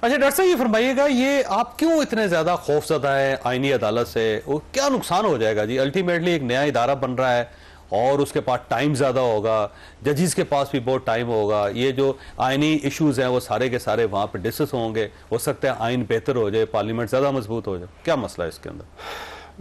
अच्छा डॉक्टर साहब ये फरमाइएगा, ये आप क्यों इतने ज्यादा खौफजदा है आईनी अदालत से? वो क्या नुकसान हो जाएगा जी? अल्टीमेटली एक नया इदारा बन रहा है और उसके पास टाइम ज्यादा होगा, जजेस के पास भी बहुत टाइम होगा, ये जो आईनी इश्यूज हैं वो सारे के सारे वहां पे डिस्कस होंगे, हो सकता है आइन बेहतर हो जाए, पार्लियामेंट ज्यादा मजबूत हो जाए। क्या मसला है इसके अंदर?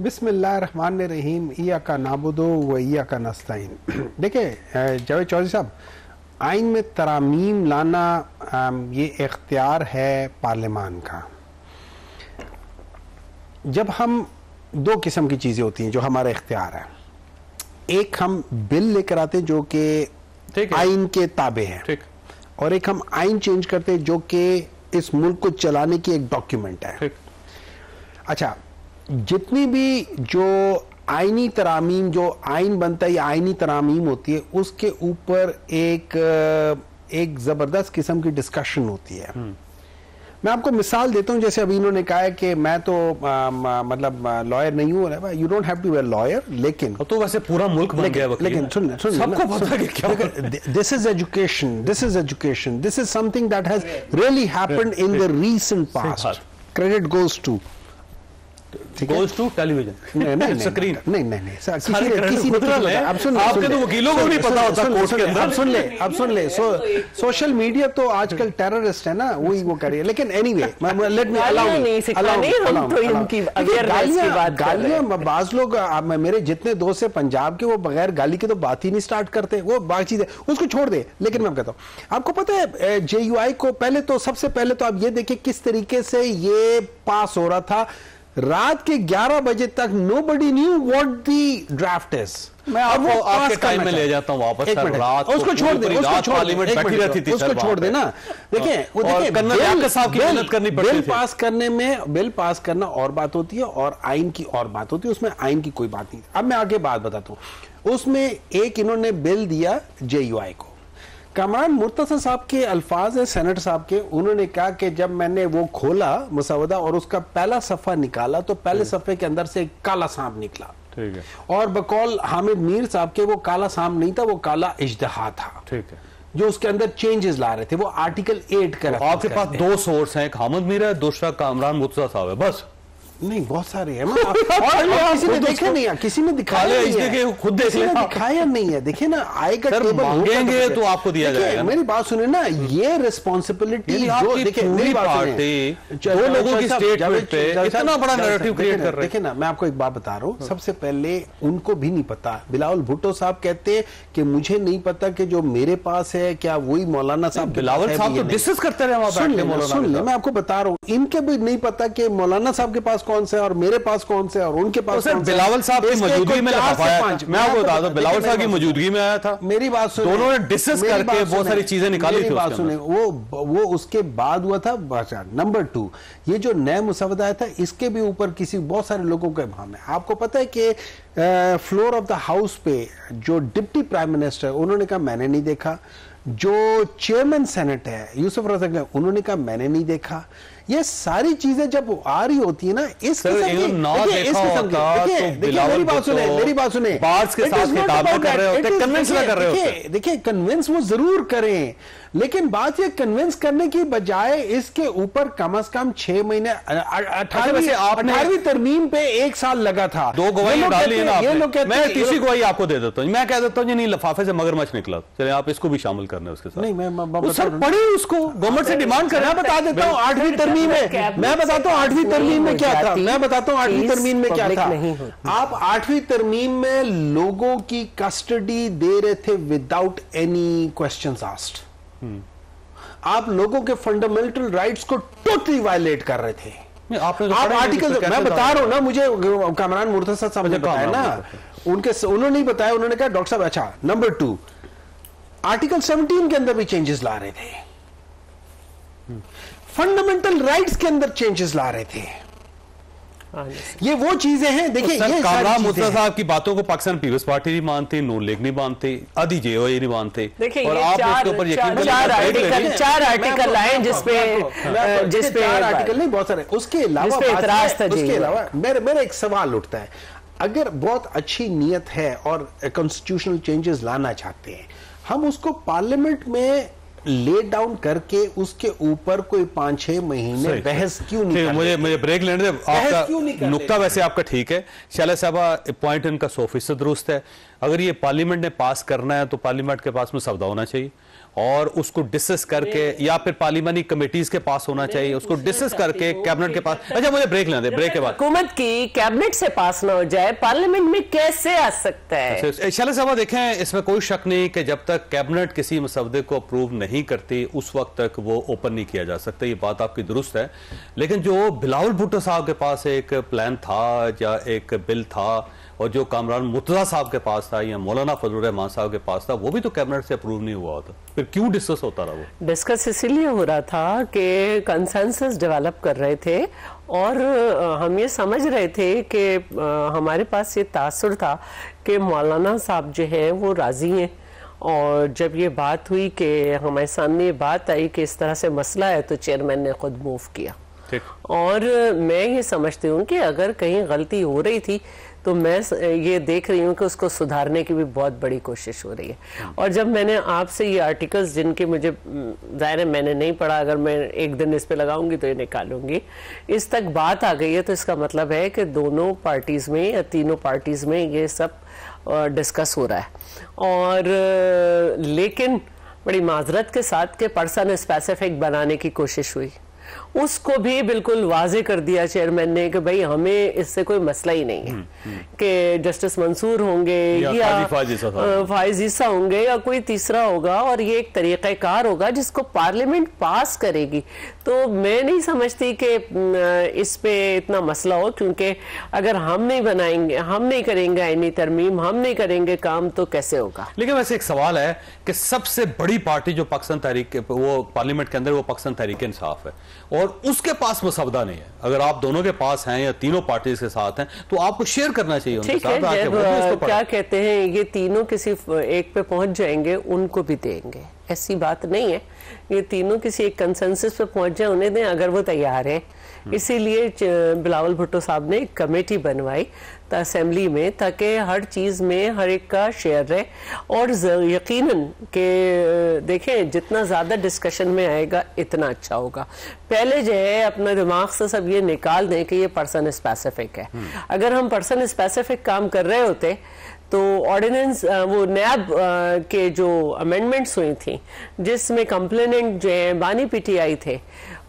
बिस्मिल्लाहिर्रहमानिर्रहीम, इय्याका नअबुदु व इय्याका नस्तईन। देखिए जावेद चौधरी साहब, आइन में तरामीम लाना ये इख्तियार है पार्लियामान का। जब हम दो किस्म की चीज़ें होती हैं जो हमारा इख्तियार है, एक हम बिल लेकर आते हैं जो कि आइन के ताबे है, और एक हम आइन चेंज करते हैं जो कि इस मुल्क को चलाने की एक डॉक्यूमेंट है। अच्छा, जितनी भी जो आईनी तरामीम, जो आइन बनता है या आईनी तरामीम होती है, उसके ऊपर एक जबरदस्त किस्म की डिस्कशन होती है। मैं आपको मिसाल देता हूं, जैसे अभी इन्होंने कहा है कि मैं तो मतलब लॉयर नहीं हूं। You don't have to be a lawyer, लेकिन तो वैसे पूरा मुल्क बन गया वकील। लेकिन सुन सबको पता है क्या, this is education, this is education, this is something that has really happened in the recent past. Credit goes to television screen. नहीं किसी ने अब सुन, आपके तो वकीलों को नहीं पता होता कोर्ट के अंदर। अब सुन ले सोशल मीडिया तो आजकल टेररिस्ट है ना, वही वो करिए। लेकिन एनीवे, लेट मी गालियां, बाज लोग, मेरे जितने दोस्त है पंजाब के, वो बगैर गाली के तो बात ही नहीं स्टार्ट करते, वो बाकी चीजें उसको छोड़ दे। लेकिन मैं कहता हूँ, आपको पता है JUI को पहले तो, सबसे पहले तो आप ये देखिए किस तरीके से ये पास हो रहा था। रात के 11 बजे तक nobody knew what the draft is। मैं आपके टाइम में ले जाता हूं वापस। रात उसको छोड़ दे, उसको छोड़ दे ना। देखिए वो बिल पास करना और बात होती है और आइन की और बात होती है, उसमें आइन की कोई बात नहीं। अब मैं आगे बात बताता हूं। उसमें एक इन्होंने बिल दिया JUI को। कामरान मुर्तज़ा साहब के अल्फाज है, सेनेटर साहब के, उन्होंने कहा कि जब मैंने वो खोला मसवदा और उसका पहला सफ़ा निकाला तो पहले सफ़े के अंदर से एक काला सांप निकला। ठीक है। और बकौल हामिद मीर साहब के वो काला सांप नहीं था, वो काला इज्तिहा था। ठीक है। जो उसके अंदर चेंजेस ला रहे थे, वो आर्टिकल 8 का। तो आपके पास दो सोर्स हैं, एक हामिद मीर है, दूसरा कामरान मुर्तज़ा साहब है, बस? नहीं, बहुत सारे हैं। किसी ने देखा नहीं है, किसी ने दिखाया नहीं है, खुद देख लेना, दिखाया नहीं है। देखिए ना, आएगा टेबल मांगेंगे तो आपको दिया जाएगा। मेरी बात सुने ना, ये रिस्पॉन्सिबिलिटी जो, देखिए मेरी बात सुने, दो लोगों की स्टेटमेंट पे इतना बड़ा नैरेटिव क्रिएट कर रहे हैं। देखिए ना, मैं आपको एक बात बता रहा हूँ, सबसे पहले उनको भी नहीं पता। बिलावल भुट्टो साहब कहते हैं कि मुझे नहीं पता कि जो मेरे पास है क्या वही मौलाना साहब। बिलावल साहब तो डिस्कस करते रहे, सुन ले, मैं आपको बता रहा हूँ, इनके भी नहीं पता कि मौलाना साहब के पास कौन से और मेरे पास कौन से और उनके पास कौन से। बिलावल साहब की मौजूदगी में मैं आपको बता दूं, बिलावल साहब की मौजूदगी में आया था। मेरी बात सुने, दोनों ने डिस्कस करके बहुत सारी चीजें निकाली थी। बात सुने, वो उसके बाद हुआ था। नंबर 2, ये जो नया मुसवदा आया था, इसके भी ऊपर किसी बहुत सारे लोगों के भाम है। आपको पता है कि फ्लोर ऑफ द हाउस पे जो डिप्टी प्राइम मिनिस्टर, उन्होंने कहा मैंने नहीं देखा। जो चेयरमैन सेनेट है यूसुफ रज़ाक, उन्होंने कहा मैंने नहीं देखा। ये सारी चीजें जब आ रही होती है ना, इस किस्म की, मेरी बात सुने, देखिए कन्विंस वो जरूर करें, लेकिन बात ये कन्विंस करने की बजाय इसके ऊपर कम से कम 6 महीने, 18वीं तरमीम पे 1 साल लगा था। 2 गवाही डाल ली ना आपने। मैं तीसरी गवाही आपको दे देता हूँ। मैं कह देता हूँ नहीं, लिफाफे से मगरमच्छ निकला, चले आप इसको भी शामिल करने उसके साथ। नहीं, मैं सर पढ़ी उसको, गवर्नमेंट से डिमांड करें। मैं बता देता हूँ 8वीं तरमीम में, मैं बताता हूँ 8वीं तरमीम में क्या था। मैं बताता हूँ 8वीं तरमीम में क्या था। आप 8वीं तरमीम में लोगों की कस्टडी दे रहे थे विदाउट एनी क्वेश्चंस आस्क्ड। आप लोगों के फंडामेंटल राइट्स को टोटली वायलेट कर रहे थे। आप आर्टिकल, मैं बता रहा हूं ना, मुझे कामरान मुर्तज़ा साहब ने बताया ना, उन्होंने नहीं बताया। उन्होंने कहा डॉक्टर साहब अच्छा। नंबर 2, आर्टिकल 17 के अंदर भी चेंजेस ला रहे थे, फंडामेंटल राइट्स के अंदर चेंजेस ला रहे थे। ये वो चीजें हैं। देखिए ये कामरान मुर्तज़ा साहब की बातों को पाकिस्तान पीपल्स पार्टी नहीं मानती, नून लीग नहीं मानती, आधी JUI नहीं मानते। और आप इसके ऊपर यकीन 4 आर्टिकल आए जिसपे आर्टिकल नहीं, बहुत सारे। उसके अलावा मेरा एक सवाल उठता है, अगर बहुत अच्छी नीयत है और कॉन्स्टिट्यूशनल चेंजेस लाना चाहते हैं, हम उसको पार्लियामेंट में ले डाउन करके उसके ऊपर कोई 5-6 महीने बहस क्यों नहीं करते? मुझे ब्रेक लेने दे। आपका नुक्ता वैसे आपका ठीक है शाला साहबा, पॉइंट इनका 100% दुरुस्त है। अगर ये पार्लियामेंट ने पास करना है तो पार्लियामेंट के पास में सवदा होना चाहिए और उसको डिस्कस करके, या फिर पार्लियामानी कमेटीज के पास होना चाहिए, उसको डिस्कस करके कैबिनेट के पास। अच्छा मुझे ब्रेक लेने दे, ब्रेक के बाद हुकूमत की कैबिनेट से पास ना हो जाए, पार्लियामेंट में कैसे आ सकता है? शाला साहबा देखें, इसमें कोई शक नहीं कि जब तक कैबिनेट किसी मसवदे को अप्रूव नहीं करती उस वक्त तक वो ओपन नहीं किया जा सकता। ये बात आपकी दुरुस्त है, लेकिन जो बिलावल भुट्टो साहब के पास एक प्लान था या एक बिल था और जो कामरान मुर्तजा साहब के पास था या मौलाना फजलुर रहमान साहब के पास था, वो भी तो कैबिनेट से अप्रूव नहीं हुआ था। फिर क्यों डिस्कस होता रहा? वो डिस्कस इसीलिए हो रहा था कि कंसेंसस डेवलप कर रहे थे और हम ये समझ रहे थे कि हमारे पास ये तासुर था कि मौलाना साहब जो है वो राजी हैं। और जब ये बात हुई कि हमारे सामने ये बात आई कि इस तरह से मसला है, तो चेयरमैन ने खुद मूव किया। और मैं ये समझती हूँ कि अगर कहीं गलती हो रही थी तो मैं ये देख रही हूँ कि उसको सुधारने की भी बहुत बड़ी कोशिश हो रही है। और जब मैंने आपसे ये आर्टिकल्स, जिनके मुझे ज़ाहिर है मैंने नहीं पढ़ा, अगर मैं एक दिन इस पे लगाऊंगी तो ये निकालूंगी, इस तक बात आ गई है, तो इसका मतलब है कि दोनों पार्टीज़ में या तीनों पार्टीज़ में ये सब डिस्कस हो रहा है। और लेकिन बड़ी माजरत के साथ के पर्सन स्पेसिफिक बनाने की कोशिश हुई, उसको भी बिल्कुल वाजे कर दिया चेयरमैन ने कि भाई हमें इससे कोई मसला ही नहीं है कि जस्टिस मंसूर होंगे या फाइज ईसा होंगे या कोई तीसरा होगा, और ये एक तरीक़ाकार होगा जिसको पार्लियामेंट पास करेगी। तो मैं नहीं समझती कि इस पे इतना मसला हो, क्योंकि अगर हम नहीं बनाएंगे, हम नहीं करेंगे आईनी तरमीम, हम नहीं करेंगे काम, तो कैसे होगा? लेकिन वैसे एक सवाल है कि सबसे बड़ी पार्टी जो पाकिस्तान तहरीक, वो पार्लियामेंट के अंदर, वो पाकिस्तान तहरीक इंसाफ है और उसके पास मसवदा नहीं है। अगर आप दोनों के पास हैं या तीनों पार्टीज के साथ हैं तो आपको शेयर करना चाहिए उनके साथ। क्या कहते हैं, ये तीनों किसी एक पे पहुंच जाएंगे, उनको भी देंगे, ऐसी बात नहीं है। ये तीनों किसी एक कंसेंसस पे पहुंच जाए, उन्हें दें अगर वो तैयार है। इसीलिए बिलावल भुट्टो साहब ने एक कमेटी बनवाई असेंबली में, ताकि हर चीज में हर एक का शेयर रहे। और यकीनन के देखें, जितना ज्यादा डिस्कशन में आएगा इतना अच्छा होगा। पहले जो है अपने दिमाग से सब ये निकाल दें कि ये पर्सन स्पेसिफिक है। अगर हम पर्सन स्पेसिफिक काम कर रहे होते तो ऑर्डिनेंस, वो नैब के जो अमेंडमेंट्स हुई थी जिसमें कंप्लेनेंट जो है बानी पीटीआई थे,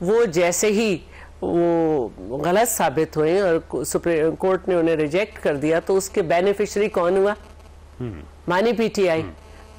वो जैसे ही वो गलत साबित हुए और सुप्रीम कोर्ट ने उन्हें रिजेक्ट कर दिया, तो उसके बेनिफिशियरी कौन हुआ? बानी पीटीआई।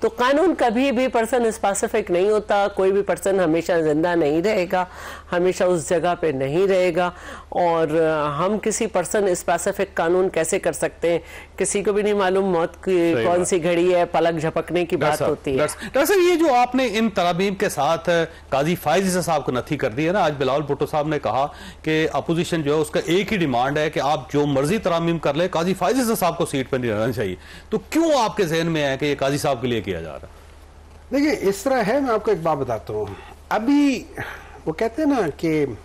तो कानून कभी भी पर्सन स्पेसिफिक नहीं होता। कोई भी पर्सन हमेशा जिंदा नहीं रहेगा, हमेशा उस जगह पे नहीं रहेगा। और हम किसी पर्सन स्पेसिफिक कानून कैसे कर सकते हैं? किसी को भी नहीं मालूम मौत की कौन सी घड़ी है, पलक झपकने की बात होती है। दरअसल ये जो आपने इन तरामीम के साथ काजी फाइज ईसा साहब को नथी कर दी है ना, आज बिलावल भुट्टो साहब ने कहा कि अपोजिशन जो है उसका एक ही डिमांड है कि आप जो मर्जी तरामीम कर ले, काजी फाइज ईसा साहब को सीट पर नहीं रहना चाहिए। तो क्यों आपके जहन में है कि ये काजी साहब के लिए किया जा रहा है? देखिए, इस तरह है, मैं आपको एक बात बताता हूं। अभी वो कहते हैं ना कि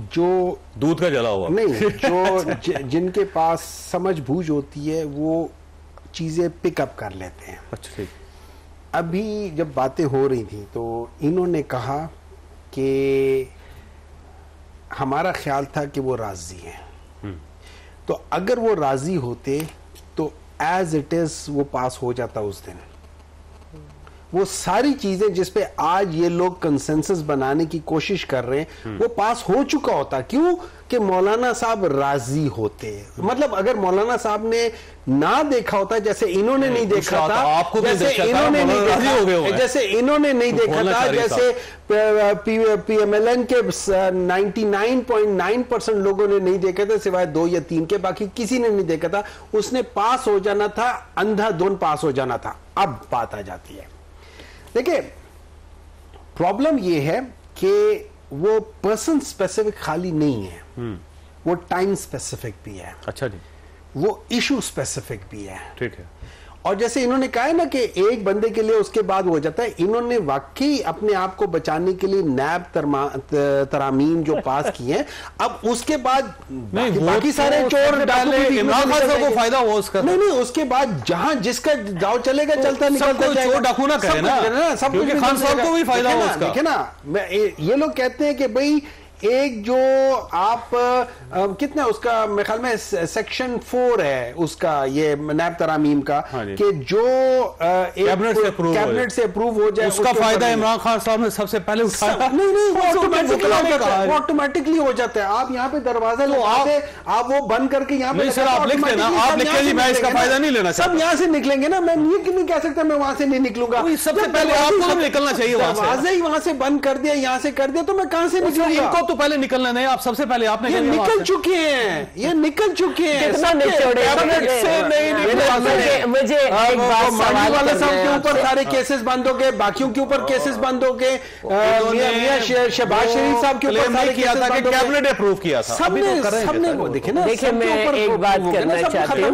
जो दूध का जला हुआ नहीं, जो जिनके पास समझ बूझ होती है वो चीजें पिकअप कर लेते हैं। अच्छा ठीक। अभी जब बातें हो रही थी तो इन्होंने कहा कि हमारा ख्याल था कि वो राजी हैं, तो अगर वो राजी होते तो एज इट इज वो पास हो जाता उस दिन। वो सारी चीजें जिसपे आज ये लोग कंसेंसस बनाने की कोशिश कर रहे हैं वो पास हो चुका होता। क्यों? कि मौलाना साहब राजी होते। मतलब अगर मौलाना साहब ने ना देखा होता, जैसे इन्होंने नहीं देखा था, जैसे इन्होंने नहीं देखा, जैसे इन्होंने नहीं देखा था, जैसे पीएमएलएन के 99.9% लोगों ने नहीं देखा था सिवाय 2 या 3 के, बाकी किसी ने नहीं देखा था। उसने पास हो जाना था, अंधाधुंध पास हो जाना था। अब बात आ जाती है, देखिए प्रॉब्लम ये है कि वो पर्सन स्पेसिफिक खाली नहीं है, वो टाइम स्पेसिफिक भी है। अच्छा जी। वो इशू स्पेसिफिक भी है। ठीक है। और जैसे इन्होंने कहा है ना कि एक बंदे के लिए उसके बाद हो जाता है, इन्होंने वाकई अपने आप को बचाने के लिए नैब तरामीम जो पास किए हैं, अब उसके बाद बाकी सारे चोर इमरान खान साहब को फायदा हुआ उसका। नहीं, उसके बाद जहां जिसका दाव चलेगा चलता निकलता जाएगा। चोर डाकू ना कहे ना, सब कुछ खान साहब को भी फायदा हुआ उसका। देखिए ना, ये लोग कहते हैं कि भाई एक जो आप कितना उसका मेरे ख्याल में सेक्शन 4 है उसका, ये नैब तरामीम का, कि जो कैबिनेट से अप्रूव हो जाए उसका फायदा इमरान खान साहब ने सबसे पहले उठाया। नहीं, ऑटोमेटिकली हो जाता है। आप यहाँ पे दरवाजा लगाते, आप वो बंद करके यहाँ पे सर आप लिख देना, आप लिख जी मैं इसका फायदा नहीं लेना, सब यहाँ से निकलेंगे ना। मैं ये नहीं कह सकता मैं वहां से नहीं निकलूंगा, सबसे पहले आपको निकलना चाहिए। दरवाजा ही वहां से बंद कर दिया, यहाँ से कर दिया, तो मैं कहां से निकलूंगा? तो पहले निकलना नहीं, आप सबसे पहले आपने ये निकल चुके हैं, ये निकल चुके हैं। मुझे एक बात सवाल वाले साहब के ऊपर सारे केसेस बंद हो गए, बाकियों के ऊपर केसेस बंद हो गए, शहबाज शरीफ साहब के ऊपर सारे किया था कि कैबिनेट अप्रूव किया था। सबने देखे ना। देखिए मैं एक बात करना चाहती हूँ।